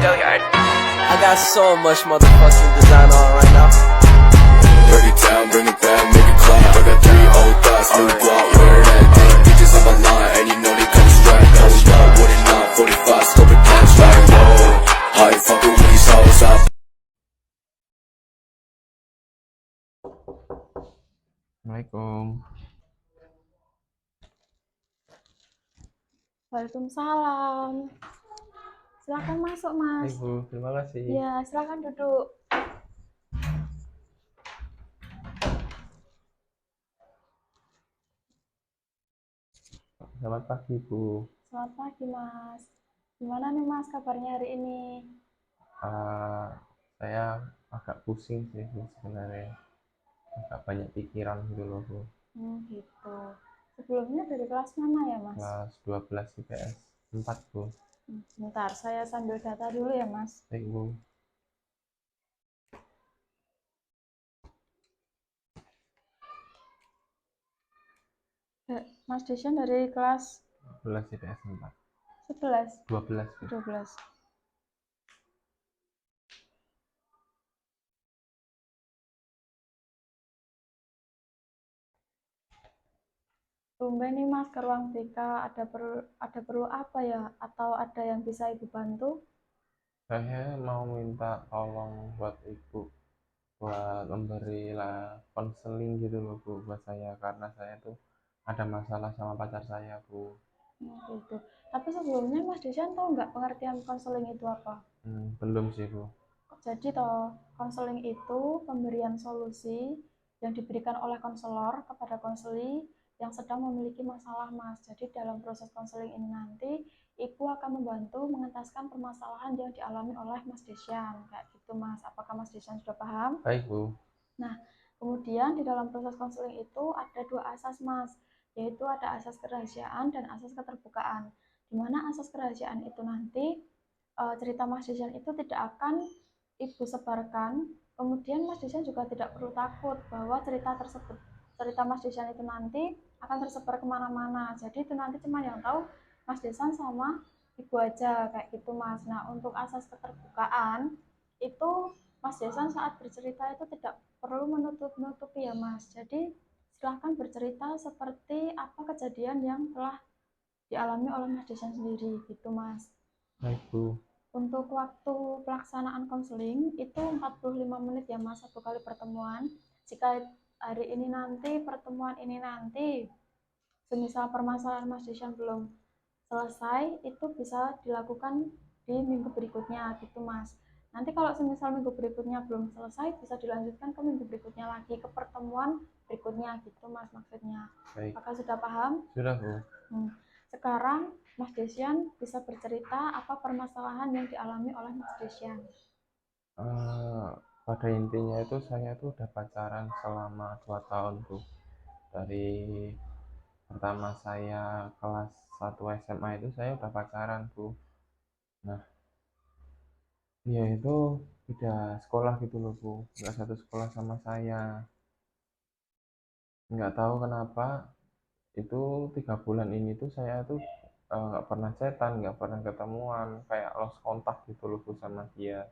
I got so much motherfucking design on right now. Break it down, bring it back, make it clap. I got 3 old thoughts, new guap, wear that thing. Bitches on my line, and you know they come strapped. Hold up, what it not, 45, scope it cash like whoa. How you fucking with these hoes up? Assalamualaikum. Waalaikumsalam. Silakan masuk, Mas. Ibu, terima kasih. Ya, silakan duduk. Selamat pagi, Bu. Selamat pagi, Mas. Gimana nih, Mas, kabarnya hari ini? Saya agak pusing sih, Bu, sebenarnya. Agak banyak pikiran gitu loh, Bu. Gitu. Sebelumnya dari kelas mana ya, Mas? Kelas 12 IPS 4, Bu. Bentar, saya sambil data dulu ya, Mas. Baik, Bu. Mas Desyan dari kelas 12 IPS 4. 11? 12, Bu. 12. Tumben nih, Mas, ke ruang BK. Ada perlu apa ya? Atau ada yang bisa Ibu bantu? Saya mau minta tolong buat Ibu buat memberi konseling gitu loh, Bu, buat saya, karena saya tuh ada masalah sama pacar saya, Bu. Gitu. Tapi sebelumnya Mas Desyan tahu nggak pengertian konseling itu apa? Belum sih, Bu. Jadi konseling itu pemberian solusi yang diberikan oleh konselor kepada konseli yang sedang memiliki masalah, Mas. Jadi dalam proses konseling ini nanti Ibu akan membantu mengentaskan permasalahan yang dialami oleh Mas Desyan, kayak gitu, Mas. Apakah Mas Desyan sudah paham? Baik, Bu. Nah, kemudian di dalam proses konseling itu ada 2 asas, Mas, yaitu ada asas kerahasiaan dan asas keterbukaan. Di mana asas kerahasiaan itu nanti cerita Mas Desyan itu tidak akan Ibu sebarkan. Kemudian Mas Desyan juga tidak perlu takut bahwa cerita Mas Desyan itu nanti akan tersebar kemana-mana. Jadi itu nanti cuma yang tahu Mas Desyan sama Ibu aja, kayak gitu, Mas. Nah, untuk asas keterbukaan itu Mas Desyan saat bercerita itu tidak perlu menutup-nutupi ya, Mas. Jadi silahkan bercerita seperti apa kejadian yang telah dialami oleh Mas Desyan sendiri, gitu, Mas. Baik, Bu. Untuk waktu pelaksanaan konseling itu 45 menit ya, Mas, 1 kali pertemuan. Jika hari ini nanti, pertemuan ini nanti, semisal permasalahan Mas Desyan belum selesai, itu bisa dilakukan di minggu berikutnya, gitu, Mas. Nanti kalau semisal minggu berikutnya belum selesai, bisa dilanjutkan ke minggu berikutnya lagi, ke pertemuan berikutnya, gitu, Mas, maksudnya. Baik. Apakah sudah paham? Sudah, Bu. Sekarang Mas Desyan bisa bercerita apa permasalahan yang dialami oleh Mas Desyan. Pada intinya itu saya tuh udah pacaran selama 2 tahun, Bu. Dari pertama saya kelas 1 SMA itu saya udah pacaran, Bu. Nah, dia itu udah sekolah gitu loh, Bu. Nggak satu sekolah sama saya. Nggak tahu kenapa itu 3 bulan ini tuh saya tuh nggak pernah chatan, nggak pernah ketemuan, kayak lost kontak gitu loh, Bu, sama dia.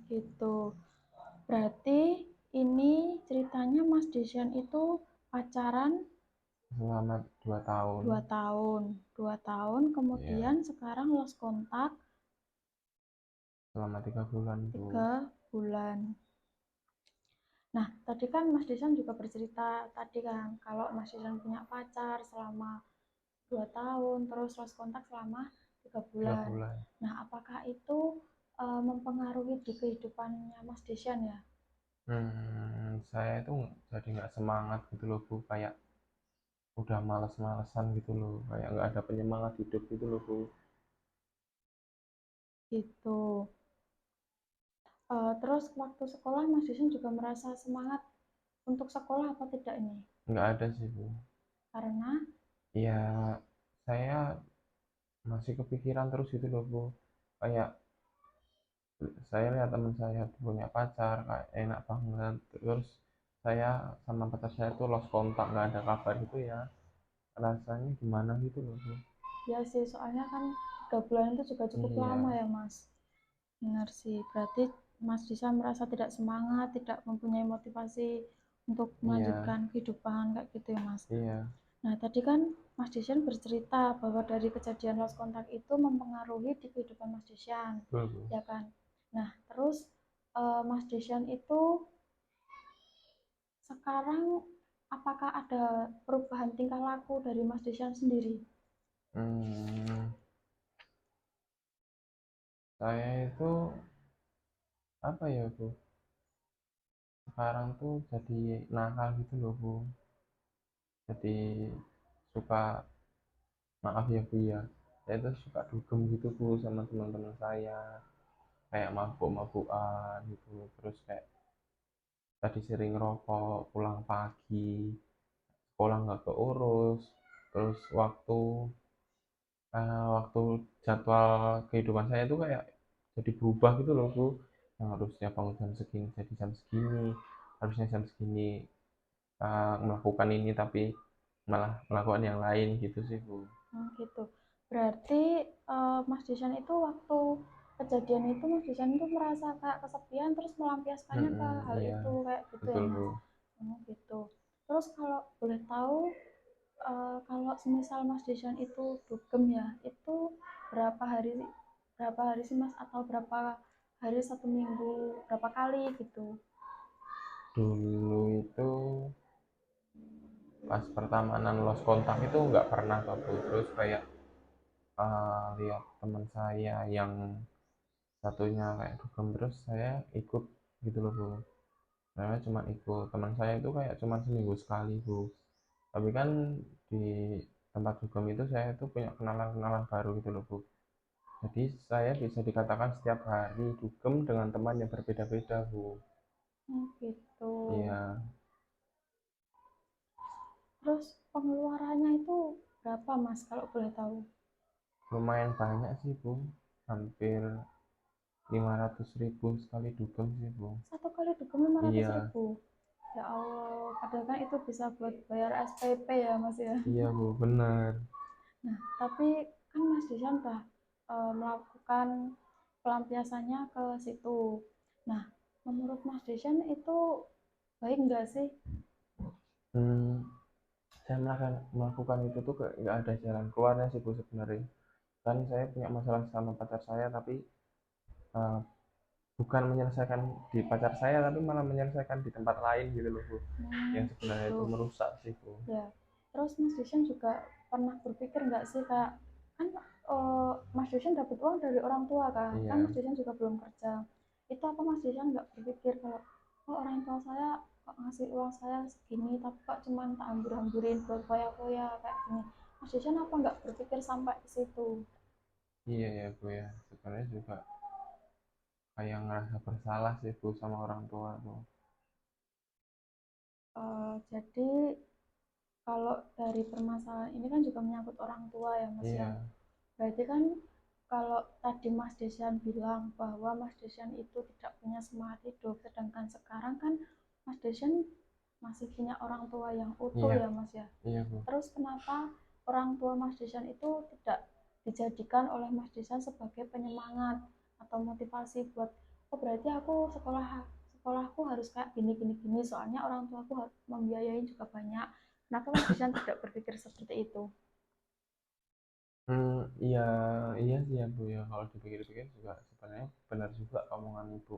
Gitu. Berarti ini ceritanya Mas Desyan itu pacaran Selama 2 tahun. 2 tahun. 2 tahun, kemudian sekarang lost kontak Selama 3 bulan, Bu. 3 bulan. Nah, tadi kan Mas Desyan juga bercerita tadi kan, kalau Mas Desyan punya pacar selama 2 tahun, terus lost kontak selama 3 bulan. Nah, apakah itu mempengaruhi di kehidupannya Mas Desyan ya? Saya itu jadi nggak semangat gitu loh, Bu. Kayak udah males-malesan gitu loh. Kayak nggak ada penyemangat hidup gitu loh, Bu. Gitu. Terus waktu sekolah Mas Desyan juga merasa semangat untuk sekolah apa tidak ini? Nggak ada sih, Bu. Karena? Ya, saya masih kepikiran terus gitu loh, Bu. Kayak saya lihat teman saya punya pacar, kayak enak banget. Terus saya sama pacar saya tuh lost kontak, nggak ada kabar gitu ya. Rasanya gimana gitu loh, Bu. Ya sih, soalnya kan 3 bulan itu juga cukup Iya. lama ya Mas. Benar sih, berarti Mas Disa merasa tidak semangat, tidak mempunyai motivasi untuk Iya. melanjutkan kehidupan kayak gitu ya Mas. Iya. Nah tadi kan Mas Desian bercerita bahwa dari kejadian lost kontak itu mempengaruhi di kehidupan Mas Desian, Betul. ya kan? Nah terus Mas Desian itu sekarang apakah ada perubahan tingkah laku dari Mas Desian sendiri? Saya itu apa ya Bu? Sekarang tuh jadi nakal gitu loh Bu. Jadi suka, maaf ya Bu ya, saya tuh suka dugem gitu Bu sama teman-teman saya, kayak mabuk-mabukan gitu, terus kayak tadi sering rokok, pulang pagi, sekolah nggak keurus, terus waktu jadwal kehidupan saya itu kayak jadi berubah gitu loh Bu, yang harusnya bangun jam segini jadi jam segini, harusnya jam segini melakukan ini tapi malah melakukan yang lain gitu sih Bu. Gitu. Berarti Mas Desian itu waktu kejadian itu Mas Desian itu merasa kayak kesepian terus melampiaskannya ke hal Iya, itu kayak gitu ya betul Bu. Mas. Gitu. Terus kalau boleh tahu kalau semisal Mas Desian itu dugem ya, itu berapa hari berapa hari sih Mas atau berapa hari 1 minggu berapa kali gitu? Dulu itu pas pertemanan lost kontak itu nggak pernah kok Bu, terus kayak lihat teman saya yang satunya kayak dugem terus saya ikut gitu loh Bu, saya cuma ikut, teman saya itu kayak cuma seminggu sekali Bu, tapi kan di tempat dugem itu saya tuh punya kenalan-kenalan baru gitu loh Bu, jadi saya bisa dikatakan setiap hari dugem dengan teman yang berbeda-beda Bu. Gitu. Iya. Terus pengeluarannya itu berapa Mas kalau boleh tahu? Lumayan banyak sih Bu, hampir 500.000 sekali dugem sih Bu. Satu kali dugem 500 Iya. ribu. Ya Allah, padahal kan itu bisa buat bayar SPP ya Mas ya. Iya Bu, benar. Nah, tapi kan Mas Desan udah melakukan pelampiasannya ke situ. Nah, menurut Mas Desan itu baik nggak sih? Hmm, saya melakukan itu tuh kayak nggak ada jalan keluarnya sih Bu sebenarnya. Kan saya punya masalah sama pacar saya, tapi uh, bukan menyelesaikan di pacar saya, tapi malah menyelesaikan di tempat lain gitu loh Bu. Yang sebenarnya Gitu. itu merusak sih Bu. Ya. Terus Mas Desan juga pernah berpikir nggak sih kayak kan Mas Desan dapat uang dari orang tua kan? Kan Iya. Mas Desan juga belum kerja. Itu apa Mas Desan nggak berpikir kalau orang tua saya kok ngasih uang saya segini tapi kok cuman tak hambur-hamburin buat foya-foya kayak gini. Mas Desan apa nggak berpikir sampai ke situ? Iya ya Bu ya. Sebenarnya juga kayak ngerasa bersalah sih Bu sama orang tua Bu. Jadi kalau dari permasalahan ini kan juga menyangkut orang tua ya Mas ya. Iya. Berarti kan kalau tadi Mas Desian bilang bahwa Mas Desian itu tidak punya semangat hidup, sedangkan sekarang kan Mas Desian masih punya orang tua yang utuh Iya. ya Mas ya. Iya Bu. Terus kenapa orang tua Mas Desian itu tidak dijadikan oleh Mas Desian sebagai penyemangat atau motivasi buat oh berarti aku sekolahku harus kayak gini gini gini soalnya orang tuaku membiayai juga banyak. Kenapa Mas Desian tidak berpikir seperti itu? Iya, iya sih ya Bu ya, kalau dipikir-pikir juga sebenarnya benar juga omongan Ibu.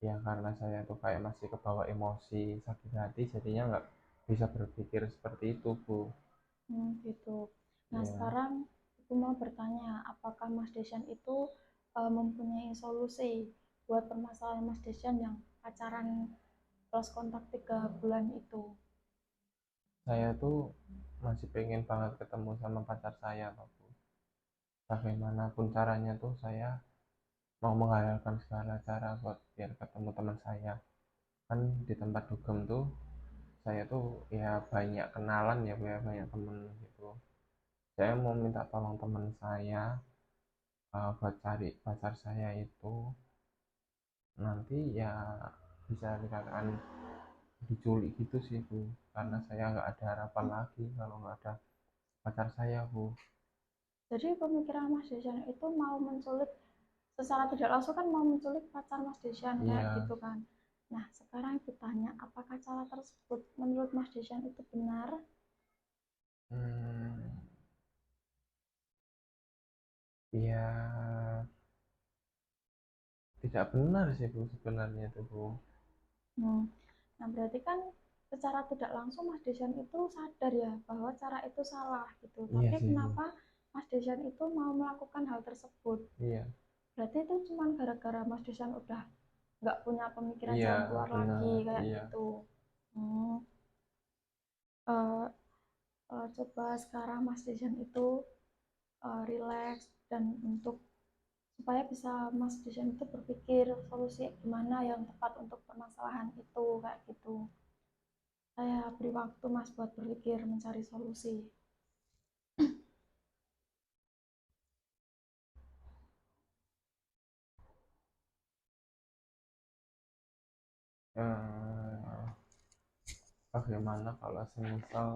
Ya karena saya tuh kayak masih kebawa emosi sakit hati, jadinya nggak bisa berpikir seperti itu Bu. Gitu. Nah, Iya. sekarang aku mau bertanya, apakah Mas Desian itu mempunyai solusi buat permasalahan Mas Desian yang pacaran lost kontak 3 bulan itu? Saya tuh masih pengen banget ketemu sama pacar saya Pak Bu. Bagaimanapun caranya tuh saya mau menghalalkan segala cara buat biar ketemu teman saya. Kan di tempat dugem tuh saya tuh ya banyak kenalan ya Bu ya, banyak temen gitu. Saya mau minta tolong teman saya buat cari pacar saya itu, nanti ya bisa dikatakan diculik gitu sih Bu, karena saya nggak ada harapan lagi kalau nggak ada pacar saya Bu. Jadi pemikiran Mas Desyan itu mau menculik, secara tidak langsung kan mau menculik pacar Mas Desyan kayak Iya. gitu kan. Nah sekarang ditanya apakah cara tersebut menurut Mas Desyan itu benar? Hmm, ya tidak benar sih Bu sebenarnya itu Bu. Nah berarti kan secara tidak langsung Mas Desyan itu sadar ya bahwa cara itu salah gitu. Iya Tapi sih Bu. kenapa Mas Desyan itu mau melakukan hal tersebut? Iya. Berarti itu cuma gara-gara Mas Desyan udah nggak punya pemikiran Iya jalan keluar lagi benar. kayak Iya. gitu. Hmm, eh, coba sekarang Mas Desyan itu relax dan untuk supaya bisa Mas Desyan itu berpikir solusi gimana yang tepat untuk permasalahan itu kayak gitu. Saya beri waktu Mas buat berpikir mencari solusi. Eh, Bagaimana kalau semisal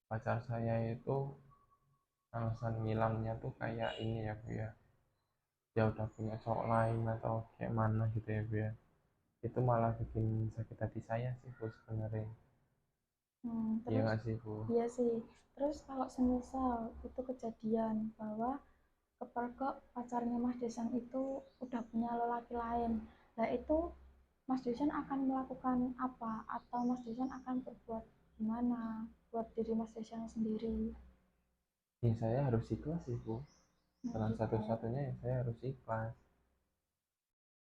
pacar saya itu alasan ngilangnya tuh kayak ini ya Bu ya, dia udah punya cowok lain atau kayak mana gitu ya Bu ya, itu malah bikin sakit hati saya sih Bu sebenarnya. Iya Terus nggak sih Bu? iya sih. Terus kalau semisal itu kejadian bahwa kepergok pacarnya Mas Desyan itu udah punya lelaki lain, nah itu Mas Desyan akan melakukan apa? Atau Mas Desyan akan berbuat gimana buat diri Mas Desyan sendiri? Ya saya harus ikhlas sih Bu, Nah, salah gitu. satu-satunya ya saya harus ikhlas.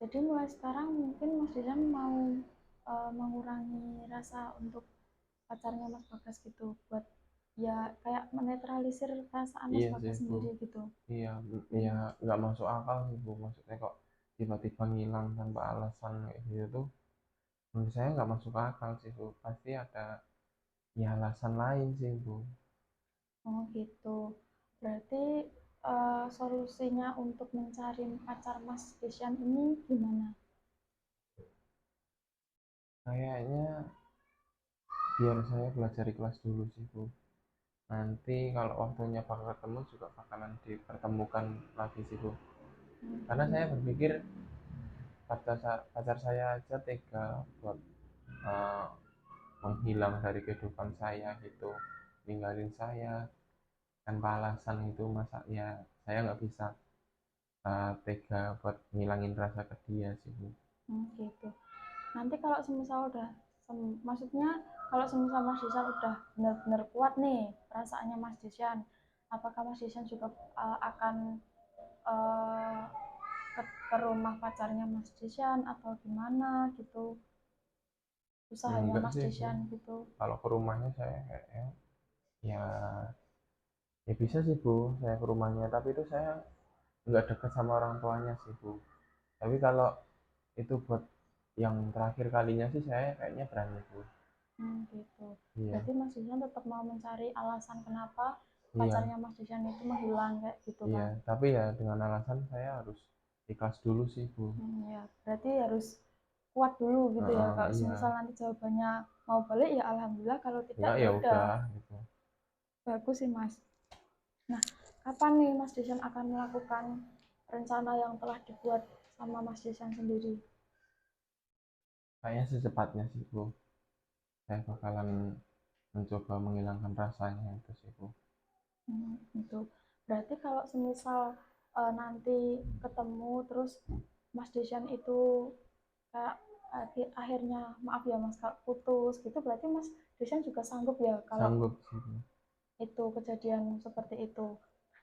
Jadi mulai sekarang mungkin Mas Desyan mau mengurangi rasa untuk pacarnya Mas Bagas gitu, buat ya kayak menetralisir perasaan Mas Iya sih Bagas Bu. sendiri gitu. Iya, ya Hmm. nggak masuk akal sih Bu, maksudnya kok tiba-tiba ngilang tanpa alasan kayak gitu tuh menurut saya nggak masuk akal sih Bu, pasti ada ya alasan lain sih Bu. Oh gitu. Berarti solusinya untuk mencari pacar Mas Desyan ini gimana? Kayaknya biar saya belajar ikhlas dulu sih Bu, nanti kalau waktunya bakal ketemu juga bakalan dipertemukan lagi sih Bu, karena saya berpikir pacar saya aja tega buat eh, menghilang dari kehidupan saya gitu, ninggalin saya tanpa alasan, itu masa ya saya nggak bisa tega buat ngilangin rasa ke dia sih Bu. Gitu. Nanti kalau semisal udah, maksudnya kalau semisal Mas Desyan udah benar-benar kuat nih perasaannya Mas Desyan, apakah Mas Desyan juga akan uh, ke rumah pacarnya Mas Desyan atau gimana gitu usahanya Enggak Mas sih Bu, Desyan gitu? kalau ke rumahnya saya kayaknya ya ya bisa sih Bu, saya ke rumahnya, tapi itu saya nggak dekat sama orang tuanya sih Bu. Tapi kalau itu buat yang terakhir kalinya sih saya kayaknya berani Bu. Gitu. Iya. Berarti Mas Desyan tetap mau mencari alasan kenapa Iya. pacarnya Mas Desyan itu menghilang kayak gitu Iya, kan? tapi ya dengan alasan saya harus ikhlas dulu sih Bu. Ya, berarti harus kuat dulu gitu ya. Heeh, Kalau iya. semisal nanti jawabannya mau balik ya alhamdulillah, kalau tidak Enggak ya ya udah. udah gitu. Bagus sih Mas. Nah, kapan nih Mas Desyan akan melakukan rencana yang telah dibuat sama Mas Desyan sendiri? Kayaknya secepatnya sih Bu. Saya bakalan mencoba menghilangkan rasanya itu sih Bu. Itu. Berarti kalau semisal nanti ketemu terus Mas Desyan itu kayak akhirnya maaf ya Mas kalau putus gitu, berarti Mas Desyan juga sanggup ya kalau Sanggup sih Bu. itu kejadian seperti itu.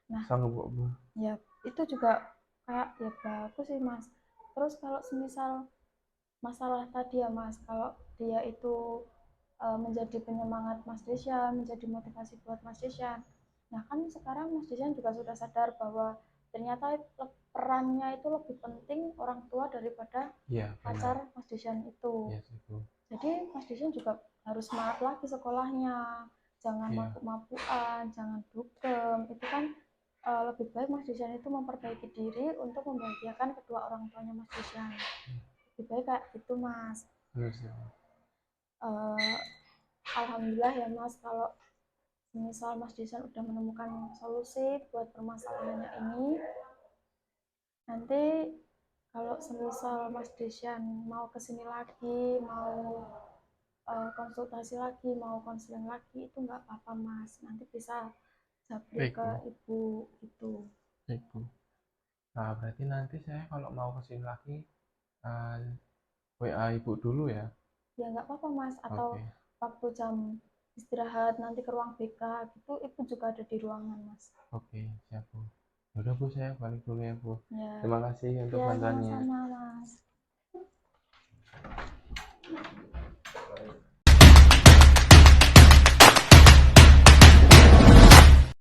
Nah, Sanggup kok Bu. ya itu juga kayak ya bagus sih Mas. Terus kalau semisal masalah tadi ya Mas, kalau dia itu menjadi penyemangat Mas Desyan, menjadi motivasi buat Mas Desyan. Nah kan sekarang Mas Desyan juga sudah sadar bahwa ternyata perannya itu lebih penting orang tua daripada Iya pacar benar. Mas Desyan itu. Iya sih Bu. Jadi Mas Desyan juga harus semangat lagi sekolahnya, jangan Iya. mabuk-mabukan, jangan dugem. Itu kan lebih baik Mas Desyan itu memperbaiki diri untuk membahagiakan kedua orang tuanya Mas Desyan. Lebih baik kayak gitu Mas. Benar sih Bu. Uh, Alhamdulillah ya Mas kalau misal Mas Desan udah menemukan solusi buat permasalahannya ini, nanti kalau semisal Mas Desan mau kesini lagi, mau konsultasi lagi, mau konseling lagi, itu nggak apa-apa Mas, nanti bisa japri Baik, ke Bu. ibu gitu. Baik, Bu. Nah, berarti nanti saya kalau mau kesini lagi, uh, WA Ibu dulu ya? Ya nggak apa-apa Mas, atau Oke, waktu jam istirahat nanti ke ruang BK gitu, ibu juga ada di ruangan Mas. oke, siap, Bu. Yaudah, Bu, saya balik dulu ya, Bu. Ya, Terima kasih untuk ya bantuannya. sama-sama Mas.